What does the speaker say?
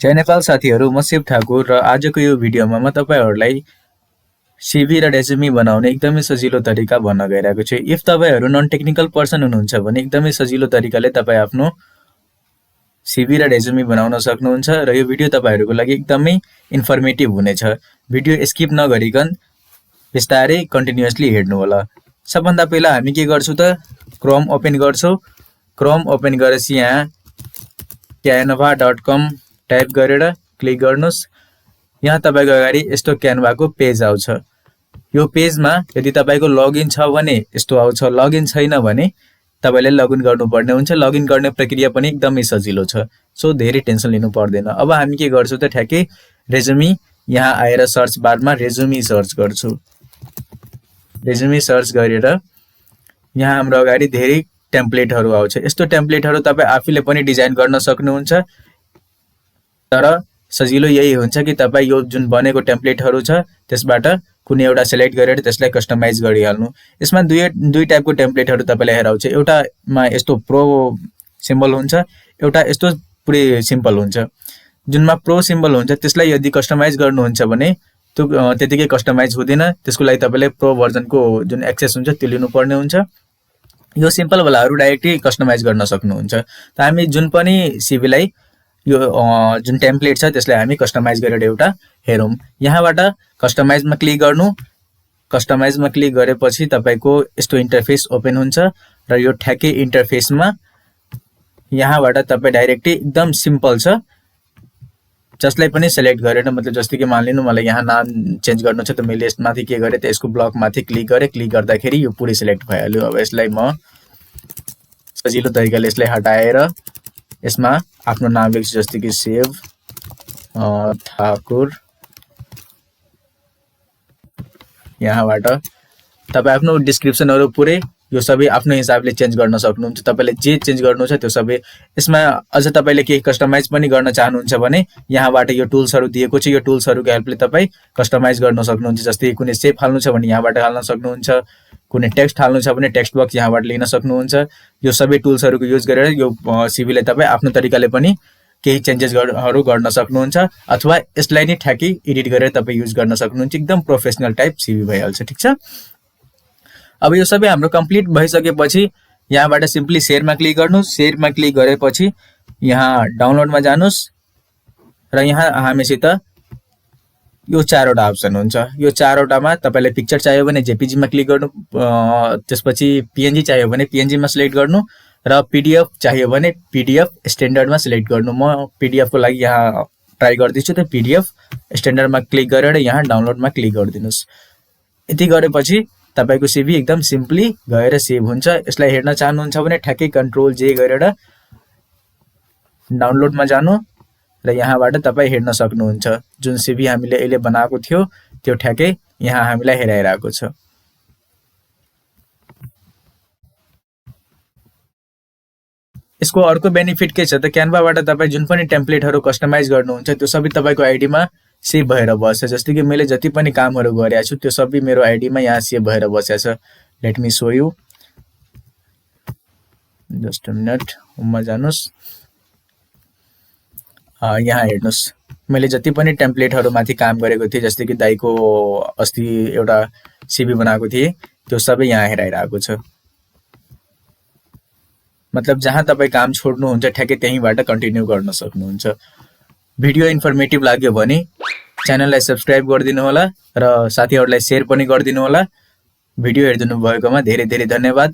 जय नेपाल साथीहरु, म शिव ठाकुर र आजको यो भिडियोमा म तपाईहरुलाई सिभी र रेज्युमे बनाउने एकदमै सजिलो तरिका भन्न गइरहेको छु। इफ तपाईहरु नन टेक्निकल पर्सन हुनुहुन्छ भने एकदमै सजिलो तरिकाले तपाई आफ्नो सिभी र रेज्युमे बनाउन सक्नुहुन्छ र यो भिडियो तपाईहरुको लागि एकदमै इन्फर्मेटिभ हुनेछ। भिडियो स्किप नगरिकन बिस्तारै कन्टिन्युअसली हेर्नु होला। सबभन्दा पहिला हामी के गर्छौं त क्रोम ओपन गर्छौं। क्रोम ओपन गरेपछि यहाँ canva.com टाइप गरेर क्लिक गर्नुस्। यहाँ तपाईको अगाडि यस्तो क्यानभाको पेज आउँछ। यो पेजमा यदि तपाईको लगइन छ भने यस्तो आउँछ, लगइन छैन भने तपाईले लगइन गर्नुपर्ने हुन्छ। लगइन गर्ने प्रक्रिया पनि एकदमै सजिलो छ, सो धेरै टेन्सन लिनु पर्दैन। अब हामी के गर्छौं त ठ्याक्कै रेज्युमे यहाँ आएर सर्च बारमा रेज्युमे सर्च गर्छु। रेज्युमे सर्च गरेर यहाँ हाम्रो अगाडि धेरै टेम्प्लेटहरु आउँछ। यस्तो टेम्प्लेटहरु तपाई आफैले पनि डिजाइन गर्न सक्नुहुन्छ, तर सजिलो यही हुन्छ कि तपाई यो जुन बनेको टेम्प्लेटहरु छ त्यसबाट कुनै एउटा सिलेक्ट गरेर त्यसलाई कस्टमाइज गरिहाल्नु। यसमा दुई टाइपको टेम्प्लेटहरु तपाईलाई हेर आउँछ। एउटामा यस्तो प्रो सिम्बल हुन्छ, एउटा यस्तो पुरै सिम्पल हुन्छ। जुनमा प्रो सिम्बल हुन्छ त्यसलाई यदि कस्टमाइज गर्नुहुन्छ भने त्यो त्यतिकै कस्टमाइज हुँदैन। त्यसको लागि तपाईले प्रो भर्जनको जुन एक्सेस हुन्छ त्यो लिनुपर्ने हुन्छ। यो सिम्पल वालाहरु डाइरेक्टली कस्टमाइज गर्न सक्नुहुन्छ। त हामी जुन पनि सिभीलाई यो जुन टेम्प्लेट छ त्यसलाई हामी कस्टमाइज गरेर एउटा हेरौं। यहाँबाट कस्टमाइजमा क्लिक गर्नु। कस्टमाइजमा क्लिक गरेपछि तपाईको यस्तो इन्टरफेस ओपन हुन्छ र यो ठ्याक्कै इन्टरफेसमा यहाँबाट तपाई डाइरेक्टली एकदम सिम्पल छ, जसलाई पनि सिलेक्ट गरेर, मतलब जस्तै कि मानिलिनु मलाई यहाँ नाम चेन्ज गर्नु छ त मैले यसमाथि के गरे त यसको ब्लक माथि क्लिक गरे। क्लिक गर्दाखेरि यो पुरै सिलेक्ट भइहाल्यो। अब यसलाई म सजिलो तरिकाले यसलाई हटाएर यसमा आफ्नो नाम लेख्छु, जस्तै कि शिव ठाकुर। यहाँबाट तपाई आफ्नो डिस्क्रिप्सनहरु पुरै यो सबै आफ्नो हिसाबले चेन्ज गर्न सक्नुहुन्छ। तपाईले जे चेन्ज गर्नु छ त्यो सबै यसमा। अझ तपाईले केही कस्टमाइज पनि गर्न चाहनुहुन्छ भने यहाँबाट यो टुल्सहरु दिएको छ। यो टुल्सहरुको हेल्पले तपाई कस्टमाइज गर्न सक्नुहुन्छ। जस्तै कुनै शेप हाल्नु छ भने यहाँबाट हाल्न सक्नुहुन्छ, कुनै टेक्स्ट हाल्नु छ भने टेक्स्ट बक्स यहाँबाट लिन सक्नुहुन्छ। यो सबै टुल्सहरुको युज गरेर यो सिभीले तपाई आफ्नो तरिकाले पनि केही चेन्जेसहरु गर्न सक्नुहुन्छ, अथवा यसलाई नै ठ्याक्कै एडिट गरेर तपाई युज गर्न सक्नुहुन्छ। एकदम प्रोफेसनल टाइप सिभी भइहाल्छ। ठीक छ। अब यो सबै हाम्रो कम्प्लिट भइसकेपछि यहाँबाट सिम्पली शेयरमा क्लिक गर्नुस्। शेयरमा क्लिक गरेपछि यहाँ डाउनलोडमा जानुस् र यहाँ हामीसित यो चारवटा अप्सन हुन्छ। यो चारवटामा तपाईले पिक्चर चाहियो भने जेपीजी मा क्लिक गर्नु, त्यसपछि पीएनजी चाहियो भने पीएनजी मा सिलेक्ट गर्नु र पीडीएफ चाहियो भने पीडीएफ स्ट्यान्डर्डमा सिलेक्ट गर्नु। म पीडीएफ को लागि यहाँ ट्राई गर्दैछु, त पीडीएफ स्ट्यान्डर्डमा क्लिक गरेर यहाँ डाउनलोडमा क्लिक गरिदिनुस्। यति गरेपछि तपाईको सिभी एकदम सिम्पली गएर सेभ हुन्छ। यसलाई हेर्न चाहनुहुन्छ भने ठ्याक्कै कन्ट्रोल जे गरेर डाउनलोडमा जानु र यहाँबाट तपाई हेर्न सक्नुहुन्छ। जुन सिभी हामीले अहिले बनाएको थियो त्यो ठ्याक्कै यहाँ हामीलाई हेराइरहेको छ। यसको अर्को बेनिफिट के छ त क्यानभाबाट तपाई जुन पनि टेम्प्लेटहरु कस्टमाइज गर्नुहुन्छ त्यो सबै तपाईको आईडीमा सेभ भएर बस्छ। जस्तै कि मैले जति पनि कामहरु गरेको छु त्यो सबै मेरो आईडीमा यहाँ सेभ भएर बसेछ। Let me show you. Just a minute, होममा जानुस्। यहाँ हेर्नुस्, मैले जति पनि टेम्प्लेटहरु माथि काम गरेको थिए, जस्तै कि दाइको अस्ति एउटा सिभी बनाएको थिए, त्यो सबै यहाँ हेराइरहेको छ। मतलब जहाँ तपाई काम छोड्नुहुन्छ ठ्याक्कै त्यहीबाट कन्टिन्यू गर्न सक्नुहुन्छ। भिडियो इन्फर्मेटिभ लाग्यो भने च्यानललाई सब्स्क्राइब गरिदिनु होला र साथीहरुलाई शेयर पनि गरिदिनु होला। भिडियो हेर्दिनु भएकोमा धेरै धेरै धन्यवाद।